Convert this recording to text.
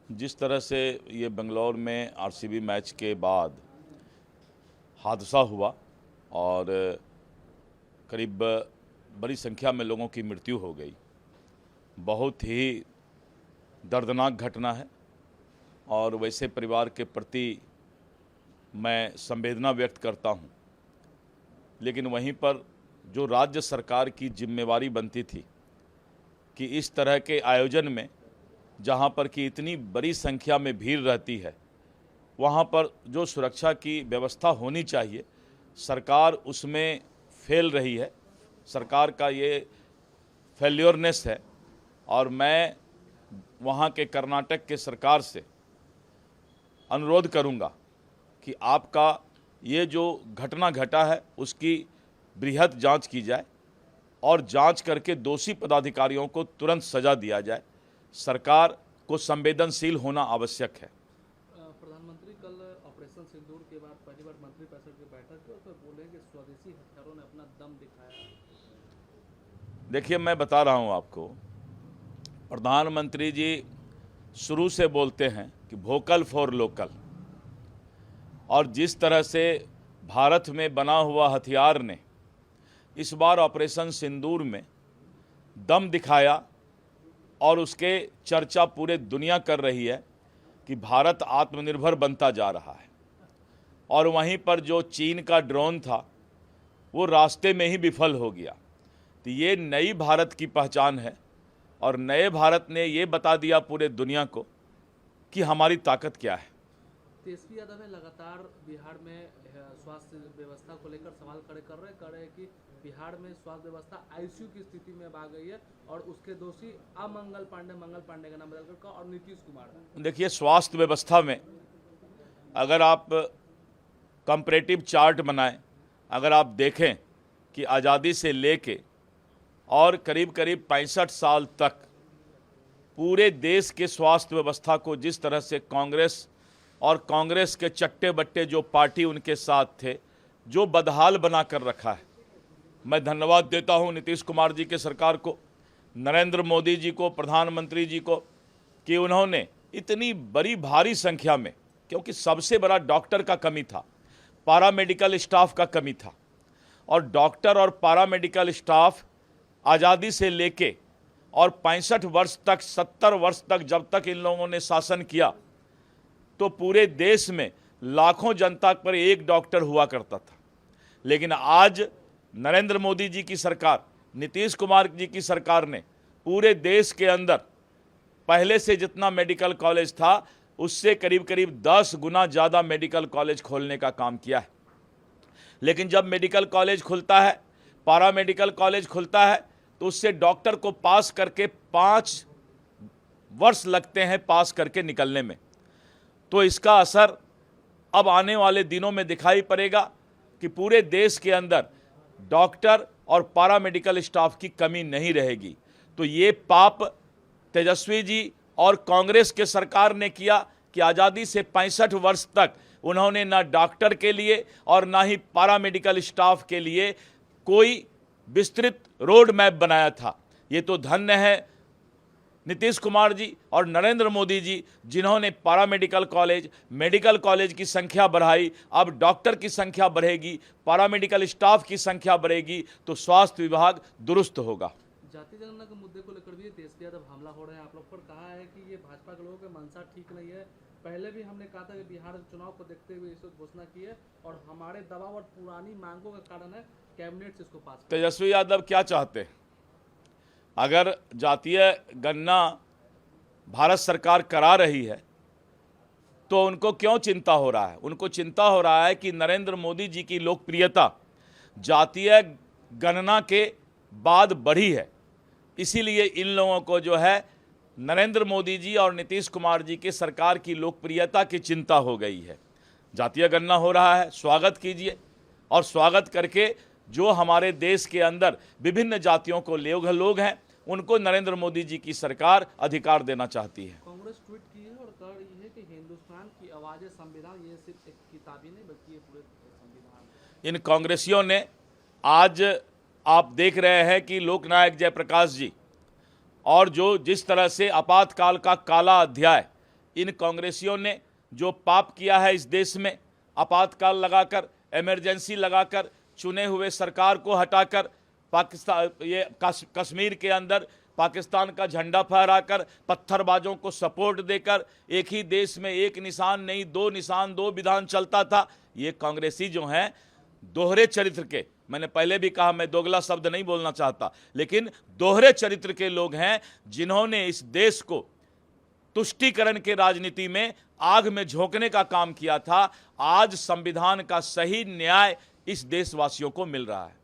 जिस तरह से ये बेंगलोर में आरसीबी मैच के बाद हादसा हुआ और करीब बड़ी संख्या में लोगों की मृत्यु हो गई, बहुत ही दर्दनाक घटना है और वैसे परिवार के प्रति मैं संवेदना व्यक्त करता हूं। लेकिन वहीं पर जो राज्य सरकार की जिम्मेवारी बनती थी कि इस तरह के आयोजन में जहां पर कि इतनी बड़ी संख्या में भीड़ रहती है, वहां पर जो सुरक्षा की व्यवस्था होनी चाहिए, सरकार उसमें फेल रही है। सरकार का ये फेल्योरनेस है और मैं वहां के कर्नाटक के सरकार से अनुरोध करूंगा कि आपका ये जो घटना घटा है उसकी बृहद जांच की जाए और जांच करके दोषी पदाधिकारियों को तुरंत सजा दिया जाए। सरकार को संवेदनशील होना आवश्यक है। प्रधानमंत्री कल ऑपरेशन सिंदूर के बाद पहली बार मंत्रिपरिषद की बैठक की और बोले कि स्वदेशी हथियारों ने अपना दम दिखाया। देखिए, मैं बता रहा हूं आपको, प्रधानमंत्री जी शुरू से बोलते हैं कि वोकल फॉर लोकल, और जिस तरह से भारत में बना हुआ हथियार ने इस बार ऑपरेशन सिंदूर में दम दिखाया और उसके चर्चा पूरे दुनिया कर रही है कि भारत आत्मनिर्भर बनता जा रहा है। और वहीं पर जो चीन का ड्रोन था वो रास्ते में ही विफल हो गया। तो ये नई भारत की पहचान है और नए भारत ने ये बता दिया पूरे दुनिया को कि हमारी ताकत क्या है। तेजस्वी यादव है लगातार बिहार में स्वास्थ्य व्यवस्था को लेकर सवाल खड़े कर रहे हैं कि बिहार में स्वास्थ्य व्यवस्था आईसीयू की स्थिति में आ गई है और उसके दोषी मंगल पांडे का नाम बदलकर और नीतीश कुमार। देखिए, स्वास्थ्य व्यवस्था में अगर आप कंपैरेटिव चार्ट बनाएं, अगर आप देखें कि आज़ादी से लेके और करीब करीब 65 साल तक पूरे देश के स्वास्थ्य व्यवस्था को जिस तरह से कांग्रेस और कांग्रेस के चट्टे बट्टे जो पार्टी उनके साथ थे जो बदहाल बना कर रखा है, मैं धन्यवाद देता हूं नीतीश कुमार जी के सरकार को, नरेंद्र मोदी जी को, प्रधानमंत्री जी को, कि उन्होंने इतनी बड़ी भारी संख्या में, क्योंकि सबसे बड़ा डॉक्टर का कमी था, पैरामेडिकल स्टाफ का कमी था, और डॉक्टर और पैरामेडिकल स्टाफ आज़ादी से लेके और 65 वर्ष तक, 70 वर्ष तक जब तक इन लोगों ने शासन किया तो पूरे देश में लाखों जनता पर एक डॉक्टर हुआ करता था। लेकिन आज नरेंद्र मोदी जी की सरकार, नीतीश कुमार जी की सरकार ने पूरे देश के अंदर पहले से जितना मेडिकल कॉलेज था उससे करीब करीब 10 गुना ज़्यादा मेडिकल कॉलेज खोलने का काम किया है। लेकिन जब मेडिकल कॉलेज खुलता है, पैरामेडिकल कॉलेज खुलता है, तो उससे डॉक्टर को पास करके 5 वर्ष लगते हैं पास करके निकलने में। तो इसका असर अब आने वाले दिनों में दिखाई पड़ेगा कि पूरे देश के अंदर डॉक्टर और पैरामेडिकल स्टाफ की कमी नहीं रहेगी। तो ये पाप तेजस्वी जी और कांग्रेस के सरकार ने किया कि आज़ादी से 65 वर्ष तक उन्होंने ना डॉक्टर के लिए और ना ही पैरामेडिकल स्टाफ के लिए कोई विस्तृत रोड मैप बनाया था। ये तो धन्य है नीतीश कुमार जी और नरेंद्र मोदी जी, जिन्होंने पैरामेडिकल कॉलेज, मेडिकल कॉलेज की संख्या बढ़ाई। अब डॉक्टर की संख्या बढ़ेगी, पैरामेडिकल स्टाफ की संख्या बढ़ेगी तो स्वास्थ्य विभाग दुरुस्त होगा। जाति जनगणना के मुद्दे को लेकर भी तेजस्वी यादव हमला हो रहे हैं आप लोग पर, कहा है कि ये भाजपा के लोगों की मंशा ठीक नहीं है। पहले भी हमने कहा था कि बिहार चुनाव को देखते हुए इस घोषणा की है और हमारे दबाव और पुरानी मांगों का कारण है कैबिनेट से इसको पास। तेजस्वी यादव क्या चाहते हैं? अगर जातीय गणना भारत सरकार करा रही है तो उनको क्यों चिंता हो रहा है? उनको चिंता हो रहा है कि नरेंद्र मोदी जी की लोकप्रियता जातीय गणना के बाद बढ़ी है, इसीलिए इन लोगों को जो है नरेंद्र मोदी जी और नीतीश कुमार जी के सरकार की लोकप्रियता की चिंता हो गई है। जातीय गणना हो रहा है, स्वागत कीजिए, और स्वागत करके जो हमारे देश के अंदर विभिन्न जातियों को लोग हैं उनको नरेंद्र मोदी जी की सरकार अधिकार देना चाहती है। कांग्रेस ट्वीट की है और कह रही है कि हिंदुस्तान की आवाज़ें संविधान, ये सिर्फ एक किताब ही नहीं बल्कि ये पूरे संविधान। इन कांग्रेसियों ने आज आप देख रहे हैं कि लोकनायक जयप्रकाश जी और जो जिस तरह से आपातकाल का काला अध्याय इन कांग्रेसियों ने जो पाप किया है इस देश में, आपातकाल लगाकर, इमरजेंसी लगाकर, चुने हुए सरकार को हटाकर, पाकिस्तान ये कश्मीर के अंदर पाकिस्तान का झंडा फहराकर, पत्थरबाजों को सपोर्ट देकर, एक ही देश में एक निशान नहीं दो निशान दो विधान चलता था। ये कांग्रेसी जो हैं दोहरे चरित्र के, मैंने पहले भी कहा मैं दोगला शब्द नहीं बोलना चाहता, लेकिन दोहरे चरित्र के लोग हैं जिन्होंने इस देश को तुष्टीकरण के राजनीति में आग में झोंकने का काम किया था। आज संविधान का सही न्याय इस देशवासियों को मिल रहा है।